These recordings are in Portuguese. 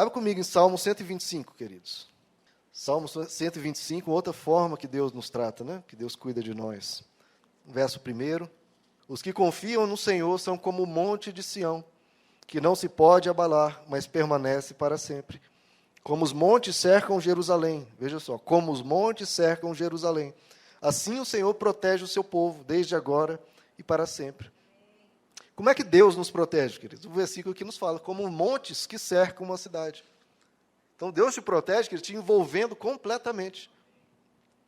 Abre comigo em Salmo 125, queridos. Salmo 125, outra forma que Deus nos trata, né? Que Deus cuida de nós. Verso 1. Os que confiam no Senhor são como o monte de Sião, que não se pode abalar, mas permanece para sempre. Como os montes cercam Jerusalém. Veja só, como os montes cercam Jerusalém. Assim o Senhor protege o seu povo, desde agora e para sempre. Como é que Deus nos protege, queridos? O versículo aqui nos fala, como montes que cercam uma cidade. Então, Deus te protege, queridos, te envolvendo completamente.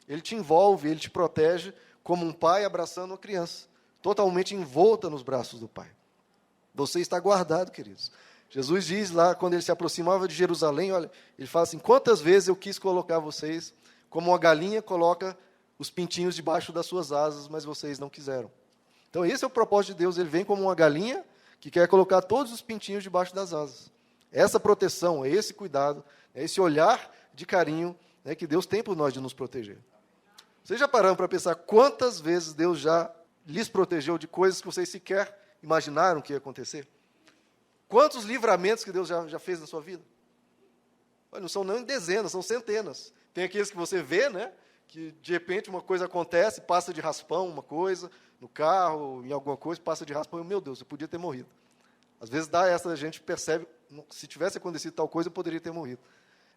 Ele te envolve, Ele te protege como um pai abraçando uma criança, totalmente envolta nos braços do Pai. Você está guardado, queridos. Jesus diz lá, quando Ele se aproximava de Jerusalém, olha, Ele fala assim, quantas vezes eu quis colocar vocês, como uma galinha coloca os pintinhos debaixo das suas asas, mas vocês não quiseram. Então, esse é o propósito de Deus. Ele vem como uma galinha que quer colocar todos os pintinhos debaixo das asas. Essa proteção, esse cuidado, esse olhar de carinho, né, que Deus tem por nós de nos proteger. Vocês já pararam para pensar quantas vezes Deus já lhes protegeu de coisas que vocês sequer imaginaram que ia acontecer? Quantos livramentos que Deus já fez na sua vida? Olha, não são nem dezenas, são centenas. Tem aqueles que você vê, né, que de repente uma coisa acontece, passa de raspão uma coisa, no carro, em alguma coisa, passa de raspão, e meu Deus, eu podia ter morrido. Às vezes dá essa, a gente percebe, se tivesse acontecido tal coisa, eu poderia ter morrido.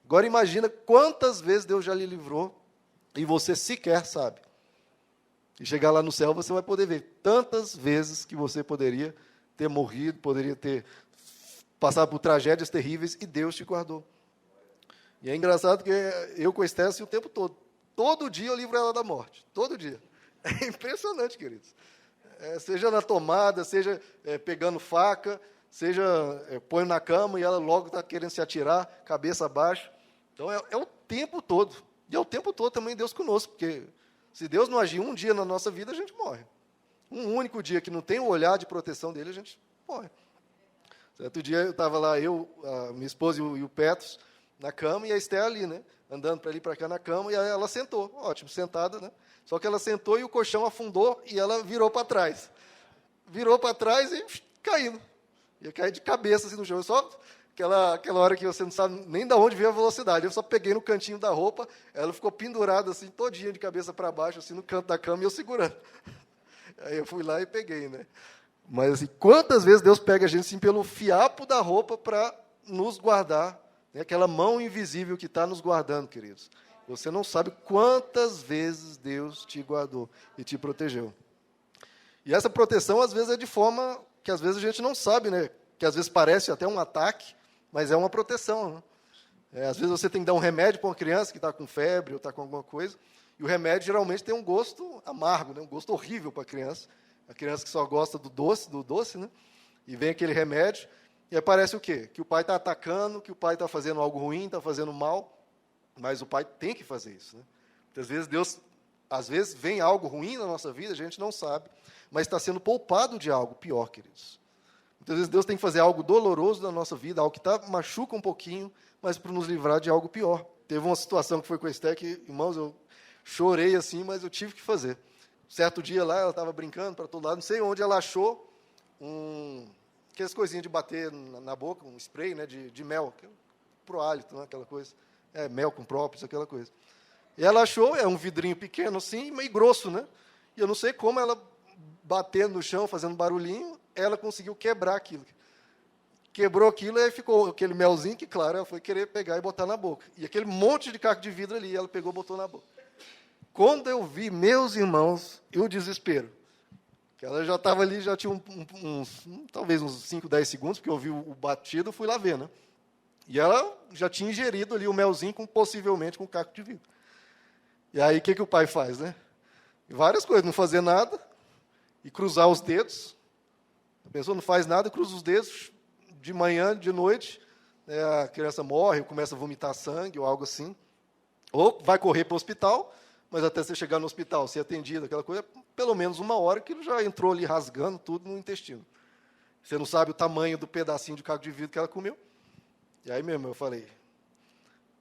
Agora imagina quantas vezes Deus já lhe livrou, e você sequer sabe. E chegar lá no céu, você vai poder ver tantas vezes que você poderia ter morrido, poderia ter passado por tragédias terríveis, e Deus te guardou. E é engraçado que eu com a Esther assim, o tempo todo. Todo dia eu livro ela da morte. Todo dia. É impressionante, queridos. Seja na tomada, seja pegando faca, seja põe na cama e ela logo está querendo se atirar, cabeça abaixo. Então, é o tempo todo. E é o tempo todo também Deus conosco, porque se Deus não agir um dia na nossa vida, a gente morre. Um único dia que não tem o olhar de proteção dele, a gente morre. Certo dia eu estava lá, a minha esposa e o Petros, na cama, e a Esther ali, né? Andando para ali e para cá na cama, e aí ela sentou. Ótimo, sentada, né? Só que ela sentou e o colchão afundou e ela virou para trás. Virou para trás e caindo. Ia cair de cabeça assim no chão. Só aquela hora que você não sabe nem de onde veio a velocidade. Eu só peguei no cantinho da roupa, ela ficou pendurada assim, todinha de cabeça para baixo, assim, no canto da cama, e eu segurando. Aí eu fui lá e peguei, né? Mas assim, quantas vezes Deus pega a gente assim, pelo fiapo da roupa para nos guardar, né? Aquela mão invisível que está nos guardando, queridos. Você não sabe quantas vezes Deus te guardou e te protegeu. E essa proteção, às vezes, é de forma que, às vezes, a gente não sabe, né? Que, às vezes, parece até um ataque, mas é uma proteção. Né? Às vezes, você tem que dar um remédio para uma criança que está com febre ou está com alguma coisa, e o remédio, geralmente, tem um gosto amargo, né? Um gosto horrível para a criança que só gosta do doce, né? E vem aquele remédio, e aí parece o quê? Que o pai está atacando, que o pai está fazendo algo ruim, está fazendo mal, mas o pai tem que fazer isso. Né? Muitas vezes Deus, às vezes, vem algo ruim na nossa vida, a gente não sabe, mas está sendo poupado de algo pior, queridos. Muitas vezes Deus tem que fazer algo doloroso na nossa vida, algo que machuca um pouquinho, mas para nos livrar de algo pior. Teve uma situação que foi com a Esther, que, irmãos, eu chorei assim, mas eu tive que fazer. Certo dia lá, ela estava brincando para todo lado, não sei onde ela achou aquelas coisinhas de bater na boca, um spray, né, de mel, pro hálito, né, aquela coisa. Mel com própolis, aquela coisa. E ela achou, um vidrinho pequeno assim, meio grosso, né? E eu não sei como ela, batendo no chão, fazendo barulhinho, ela conseguiu quebrar aquilo. Quebrou aquilo e aí ficou aquele melzinho que, claro, ela foi querer pegar e botar na boca. E aquele monte de caco de vidro ali, ela pegou e botou na boca. Quando eu vi, meus irmãos, e o desespero, que ela já estava ali, já tinha talvez uns 5, 10 segundos, porque eu vi o batido, fui lá ver, né? E ela já tinha ingerido ali o melzinho, possivelmente com caco de vidro. E aí, o que o pai faz, né? Várias coisas, não fazer nada e cruzar os dedos. A pessoa não faz nada, cruza os dedos, de manhã, de noite, a criança morre, ou começa a vomitar sangue, ou algo assim. Ou vai correr para o hospital, mas até você chegar no hospital, ser atendido, aquela coisa, pelo menos 1 hora, que ele já entrou ali rasgando tudo no intestino. Você não sabe o tamanho do pedacinho de caco de vidro que ela comeu. E aí mesmo eu falei,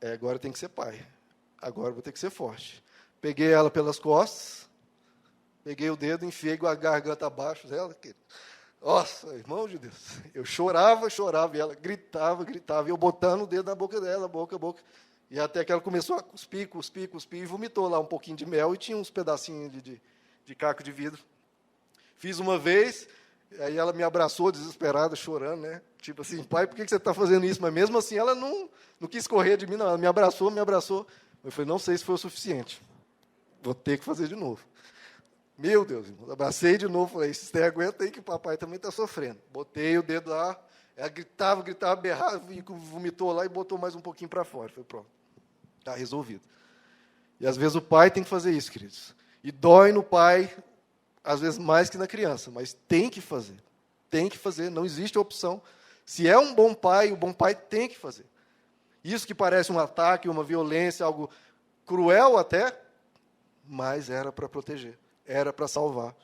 agora tem que ser pai. Agora vou ter que ser forte. Peguei ela pelas costas, peguei o dedo, enfiei a garganta abaixo dela, Nossa, irmão de Deus. Eu chorava, e ela gritava, e eu botando o dedo na boca dela, boca. E até que ela começou a cuspir, e vomitou lá um pouquinho de mel e tinha uns pedacinhos de caco de vidro. Fiz uma vez, aí ela me abraçou, desesperada, chorando, né? Tipo assim, pai, por que você está fazendo isso? Mas mesmo assim, ela não quis correr de mim, não. Ela me abraçou. Eu falei, não sei se foi o suficiente. Vou ter que fazer de novo. Meu Deus, irmão. Abracei de novo, falei, você aguenta aí que o papai também está sofrendo. Botei o dedo lá, ela gritava, berrava, vomitou lá e botou mais um pouquinho para fora. Falei, pronto, está resolvido. E às vezes o pai tem que fazer isso, queridos. E dói no pai, às vezes mais que na criança, mas tem que fazer. Tem que fazer, não existe opção. Se é um bom pai, o bom pai tem que fazer. Isso que parece um ataque, uma violência, algo cruel até, mas era para proteger. Era para salvar.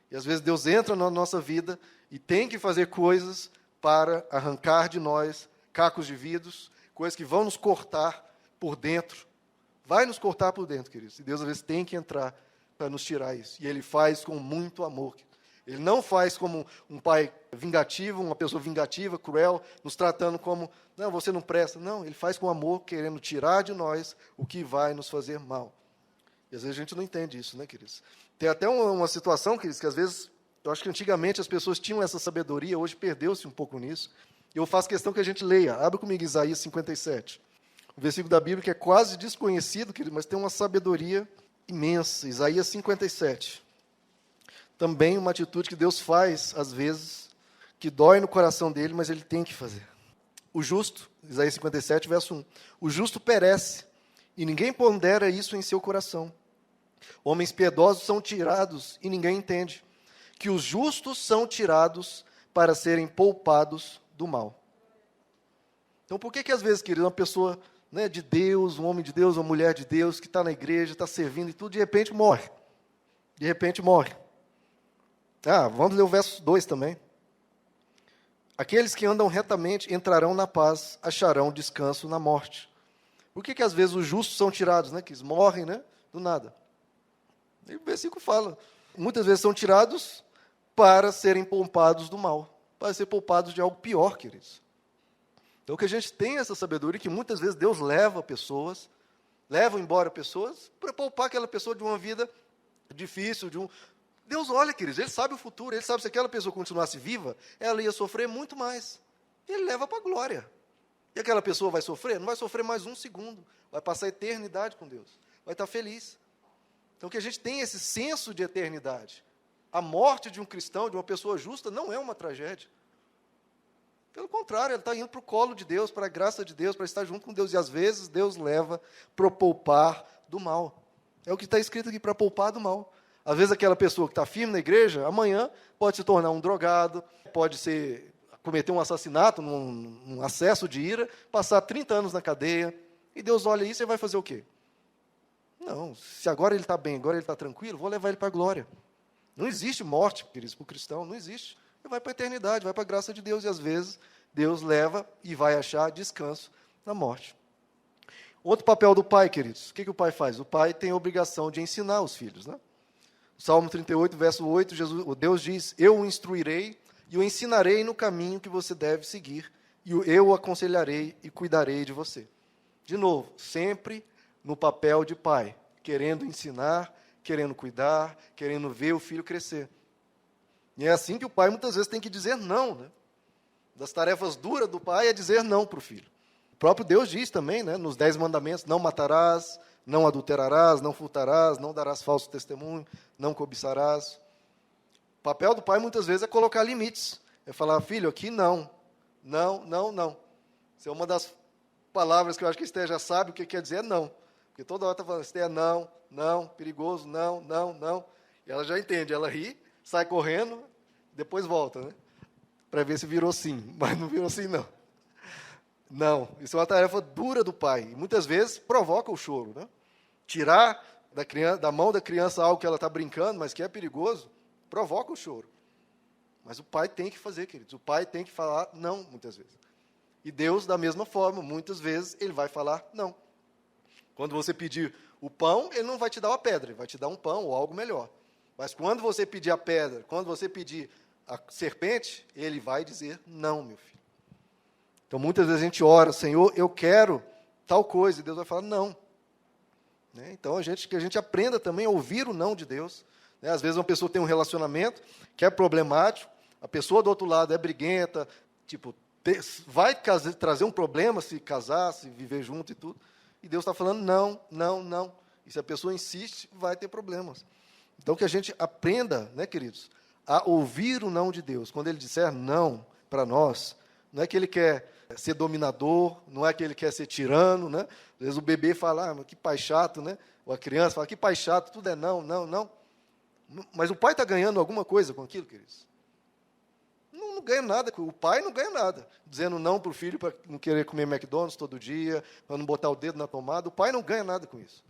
E às vezes Deus entra na nossa vida e tem que fazer coisas para arrancar de nós cacos de vidros, coisas que vão nos cortar por dentro. Vai nos cortar por dentro, queridos. E Deus às vezes tem que entrar para nos tirar isso. E Ele faz com muito amor. Ele não faz como um pai vingativo, uma pessoa vingativa, cruel, nos tratando como, não, você não presta. Não, Ele faz com amor, querendo tirar de nós o que vai nos fazer mal. E às vezes a gente não entende isso, né, queridos? Tem até uma situação, queridos, que às vezes, eu acho que antigamente as pessoas tinham essa sabedoria, hoje perdeu-se um pouco nisso. E eu faço questão que a gente leia. Abra comigo Isaías 57. Um versículo da Bíblia que é quase desconhecido, querido, mas tem uma sabedoria imensa. Isaías 57. Também uma atitude que Deus faz, às vezes, que dói no coração dele, mas ele tem que fazer. O justo, Isaías 57, verso 1. O justo perece, e ninguém pondera isso em seu coração. Homens piedosos são tirados, e ninguém entende. Que os justos são tirados para serem poupados do mal. Então, por que às vezes, querido, uma pessoa, né, de Deus, um homem de Deus, uma mulher de Deus, que está na igreja, está servindo e tudo, de repente morre? De repente morre. Vamos ler o verso 2 também. Aqueles que andam retamente entrarão na paz, acharão descanso na morte. Por que às vezes os justos são tirados, né? Que eles morrem, né? Do nada. E o versículo fala. Muitas vezes são tirados para serem poupados do mal. Para ser poupados de algo pior, queridos. Então que a gente tem essa sabedoria que muitas vezes Deus leva embora pessoas para poupar aquela pessoa de uma vida difícil, Deus olha, queridos, Ele sabe o futuro, Ele sabe se aquela pessoa continuasse viva, ela ia sofrer muito mais. Ele leva para a glória. E aquela pessoa vai sofrer? Não vai sofrer mais um segundo. Vai passar a eternidade com Deus. Vai estar feliz. Então, que a gente tem esse senso de eternidade. A morte de um cristão, de uma pessoa justa, não é uma tragédia. Pelo contrário, ele está indo para o colo de Deus, para a graça de Deus, para estar junto com Deus. E às vezes Deus leva para poupar do mal. É o que está escrito aqui, para poupar do mal. Às vezes aquela pessoa que está firme na igreja, amanhã pode se tornar um drogado, pode cometer um assassinato, num acesso de ira, passar 30 anos na cadeia, e Deus olha isso e vai fazer o quê? Não, se agora ele está bem, agora ele está tranquilo, vou levar ele para a glória. Não existe morte, queridos, para o cristão, não existe. Ele vai para a eternidade, vai para a graça de Deus, e às vezes Deus leva e vai achar descanso na morte. Outro papel do pai, queridos, o que o pai faz? O pai tem a obrigação de ensinar os filhos, né? Salmo 38, verso 8, Deus diz, eu o instruirei e o ensinarei no caminho que você deve seguir, e eu o aconselharei e cuidarei de você. De novo, sempre no papel de pai, querendo ensinar, querendo cuidar, querendo ver o filho crescer. E é assim que o pai muitas vezes tem que dizer não, né? Das tarefas duras do pai é dizer não para o filho. O próprio Deus diz também, né, nos 10 mandamentos, não matarás, não adulterarás, não furtarás, não darás falso testemunho, não cobiçarás. O papel do pai, muitas vezes, é colocar limites. É falar, filho, aqui não. Não, não, não. Isso é uma das palavras que eu acho que a Esther já sabe o que quer dizer, é não. Porque toda hora está falando, Esther, não, não, perigoso, não, não, não. E ela já entende, ela ri, sai correndo, depois volta, né? Para ver se virou sim. Mas não virou sim, não. Não, isso é uma tarefa dura do pai. E muitas vezes provoca o choro, né? Tirar da mão da criança algo que ela está brincando, mas que é perigoso, provoca o choro. Mas o pai tem que fazer, queridos. O pai tem que falar não, muitas vezes. E Deus, da mesma forma, muitas vezes, Ele vai falar não. Quando você pedir o pão, Ele não vai te dar uma pedra, Ele vai te dar um pão ou algo melhor. Mas quando você pedir a pedra, quando você pedir a serpente, ele vai dizer, não, meu filho. Então, muitas vezes a gente ora, Senhor, eu quero tal coisa, e Deus vai falar, não. Né? Então, que a gente aprenda também a ouvir o não de Deus. Né? Às vezes, uma pessoa tem um relacionamento que é problemático, a pessoa do outro lado é briguenta, tipo, vai trazer um problema se casar, se viver junto e tudo, e Deus está falando, não, não, não. E se a pessoa insiste, vai ter problemas. Então, que a gente aprenda, né, queridos, a ouvir o não de Deus. Quando Ele disser não para nós, não é que Ele quer ser dominador, não é que Ele quer ser tirano, né? Às vezes o bebê fala, que pai chato, né? Ou a criança fala, que pai chato, tudo é não, não, não. Mas o pai está ganhando alguma coisa com aquilo, queridos? Não ganha nada, o pai não ganha nada. Dizendo não para o filho, para não querer comer McDonald's todo dia, para não botar o dedo na tomada, o pai não ganha nada com isso.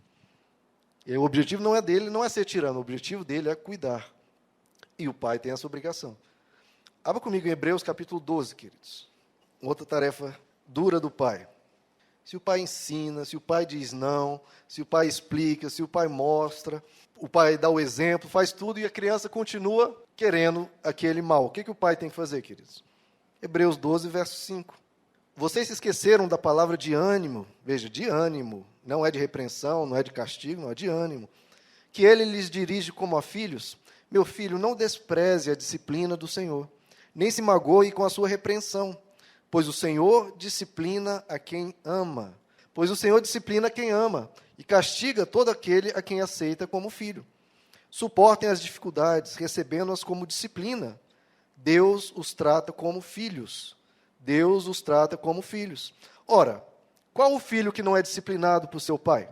E o objetivo não é dele, não é ser tirano, o objetivo dele é cuidar. E o pai tem essa obrigação. Abra comigo em Hebreus capítulo 12, queridos. Outra tarefa dura do pai. Se o pai ensina, se o pai diz não, se o pai explica, se o pai mostra, o pai dá o exemplo, faz tudo e a criança continua querendo aquele mal. O que o pai tem que fazer, queridos? Hebreus 12, verso 5. Vocês se esqueceram da palavra de ânimo, veja, de ânimo, não é de repreensão, não é de castigo, não é de ânimo, que ele lhes dirige como a filhos. Meu filho, não despreze a disciplina do Senhor, nem se magoe com a sua repreensão, pois o Senhor disciplina a quem ama. Pois o Senhor disciplina quem ama e castiga todo aquele a quem aceita como filho. Suportem as dificuldades, recebendo-as como disciplina. Deus os trata como filhos. Deus os trata como filhos. Ora, qual o filho que não é disciplinado por seu pai?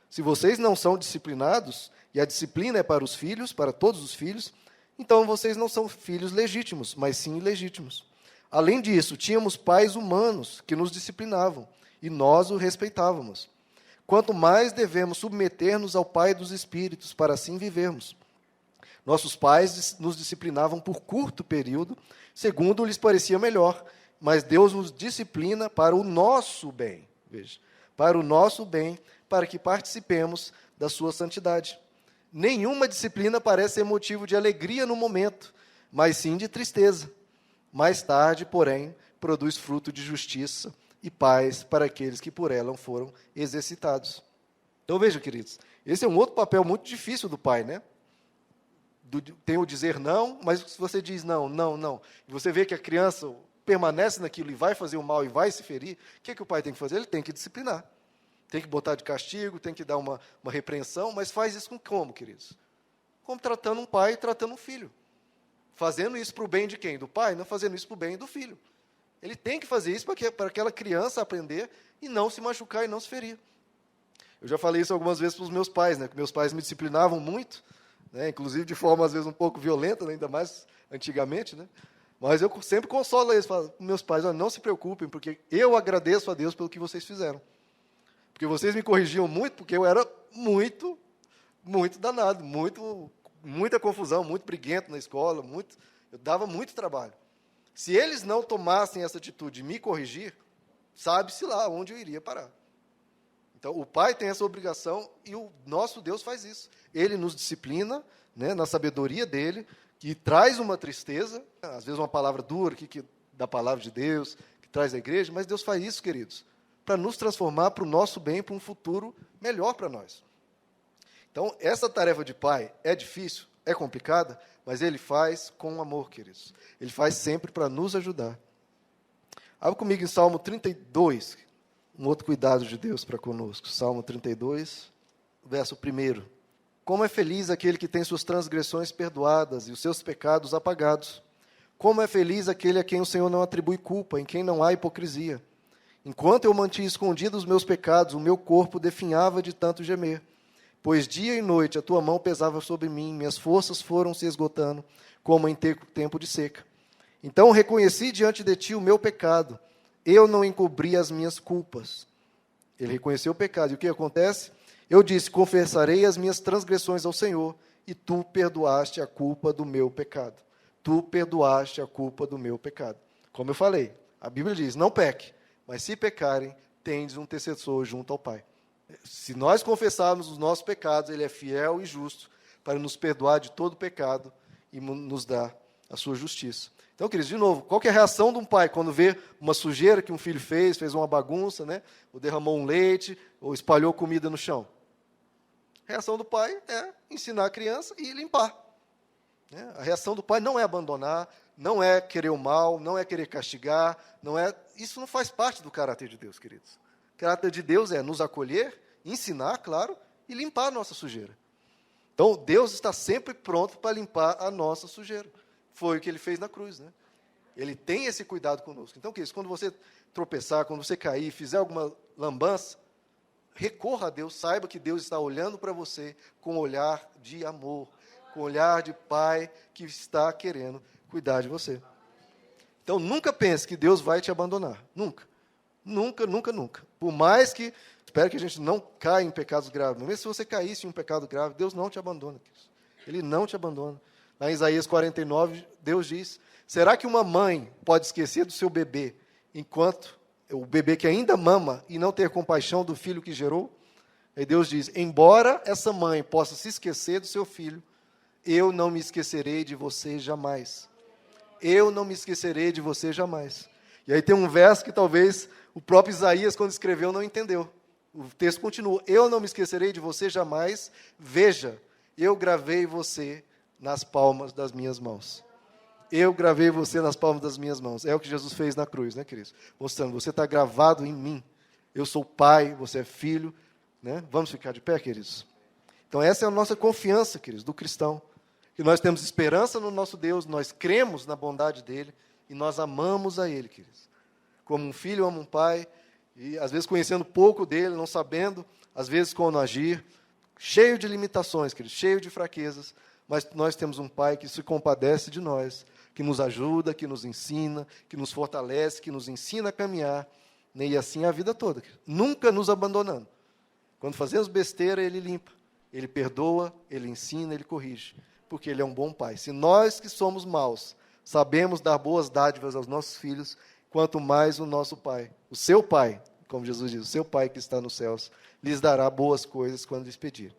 Se vocês não são disciplinados, e a disciplina é para os filhos, para todos os filhos, então vocês não são filhos legítimos, mas sim ilegítimos. Além disso, tínhamos pais humanos que nos disciplinavam, e nós o respeitávamos. Quanto mais devemos submeter-nos ao Pai dos Espíritos, para assim vivermos. Nossos pais nos disciplinavam por curto período, segundo lhes parecia melhor, mas Deus nos disciplina para o nosso bem, veja, para o nosso bem, para que participemos da sua santidade. Nenhuma disciplina parece ser motivo de alegria no momento, mas sim de tristeza. Mais tarde, porém, produz fruto de justiça e paz para aqueles que por ela foram exercitados. Então, veja, queridos, esse é um outro papel muito difícil do pai, né? Tem o dizer não, mas se você diz não, não, não, e você vê que a criança permanece naquilo e vai fazer o mal e vai se ferir, o que o pai tem que fazer? Ele tem que disciplinar. Tem que botar de castigo, tem que dar uma repreensão, mas faz isso com como, queridos? Como tratando um pai e tratando um filho. Fazendo isso para o bem de quem? Do pai? Não fazendo isso para o bem do filho. Ele tem que fazer isso para aquela criança aprender e não se machucar e não se ferir. Eu já falei isso algumas vezes para os meus pais, né? Que meus pais me disciplinavam muito, né? Inclusive de forma, às vezes, um pouco violenta, né? Ainda mais antigamente, né? Mas eu sempre consolo eles, falo, meus pais, olha, não se preocupem, porque eu agradeço a Deus pelo que vocês fizeram. Porque vocês me corrigiam muito, porque eu era muito danado, muita confusão, muito briguento na escola, eu dava muito trabalho. Se eles não tomassem essa atitude de me corrigir, sabe-se lá onde eu iria parar. Então, o pai tem essa obrigação e o nosso Deus faz isso. Ele nos disciplina, né, na sabedoria dele, que traz uma tristeza, às vezes uma palavra dura, da palavra de Deus, que traz a igreja, mas Deus faz isso, queridos, para nos transformar para o nosso bem, para um futuro melhor para nós. Então, essa tarefa de pai é difícil, é complicada, mas ele faz com amor, queridos. Ele faz sempre para nos ajudar. Abra comigo em Salmo 32, um outro cuidado de Deus para conosco. Salmo 32, verso 1. Como é feliz aquele que tem suas transgressões perdoadas e os seus pecados apagados. Como é feliz aquele a quem o Senhor não atribui culpa, em quem não há hipocrisia. Enquanto eu mantinha escondidos os meus pecados, o meu corpo definhava de tanto gemer. Pois dia e noite a tua mão pesava sobre mim, minhas forças foram se esgotando, como em tempo de seca. Então reconheci diante de ti o meu pecado, eu não encobri as minhas culpas. Ele reconheceu o pecado, e o que acontece? Eu disse, confessarei as minhas transgressões ao Senhor, e tu perdoaste a culpa do meu pecado. Tu perdoaste a culpa do meu pecado. Como eu falei, a Bíblia diz, não peque, mas se pecarem, tendes um intercessor junto ao Pai. Se nós confessarmos os nossos pecados, Ele é fiel e justo para nos perdoar de todo pecado e nos dar a sua justiça. Então, queridos, de novo, qual que é a reação de um pai quando vê uma sujeira que um filho fez uma bagunça, né? Ou derramou um leite, ou espalhou comida no chão? A reação do pai é ensinar a criança e limpar. Né? A reação do pai não é abandonar, não é querer o mal, não é querer castigar, isso não faz parte do caráter de Deus, queridos. O caráter de Deus é nos acolher, ensinar, claro, e limpar a nossa sujeira. Então, Deus está sempre pronto para limpar a nossa sujeira. Foi o que Ele fez na cruz, né? Ele tem esse cuidado conosco. Então, queridos, quando você tropeçar, quando você cair, fizer alguma lambança, recorra a Deus, saiba que Deus está olhando para você com um olhar de amor, com um olhar de pai que está querendo cuidar de você. Então, nunca pense que Deus vai te abandonar. Nunca. Nunca, nunca, nunca. Por mais que, espero que a gente não caia em pecados graves, mas mesmo se você caísse em um pecado grave, Deus não te abandona. Ele não te abandona. Lá em Isaías 49, Deus diz, será que uma mãe pode esquecer do seu bebê, enquanto o bebê que ainda mama, e não ter compaixão do filho que gerou? Aí Deus diz, embora essa mãe possa se esquecer do seu filho, eu não me esquecerei de você jamais. Eu não me esquecerei de você jamais. E aí tem um verso que talvez o próprio Isaías, quando escreveu, não entendeu. O texto continua, eu não me esquecerei de você jamais, veja, eu gravei você nas palmas das minhas mãos. Eu gravei você nas palmas das minhas mãos. É o que Jesus fez na cruz, né, queridos? Mostrando, você está gravado em mim. Eu sou pai, você é filho. Né? Vamos ficar de pé, queridos? Então, essa é a nossa confiança, queridos, do cristão. Que nós temos esperança no nosso Deus, nós cremos na bondade dEle e nós amamos a Ele, queridos. Como um filho ama um pai, e às vezes conhecendo pouco dEle, não sabendo, às vezes como agir, cheio de limitações, queridos, cheio de fraquezas, mas nós temos um pai que se compadece de nós, que nos ajuda, que nos ensina, que nos fortalece, que nos ensina a caminhar, né? E assim a vida toda, queridos. Nunca nos abandonando. Quando fazemos besteira, Ele limpa, Ele perdoa, Ele ensina, Ele corrige, porque Ele é um bom pai. Se nós que somos maus, sabemos dar boas dádivas aos nossos filhos, quanto mais o nosso pai, o seu pai, como Jesus diz, o seu pai que está nos céus, lhes dará boas coisas quando lhes pedir.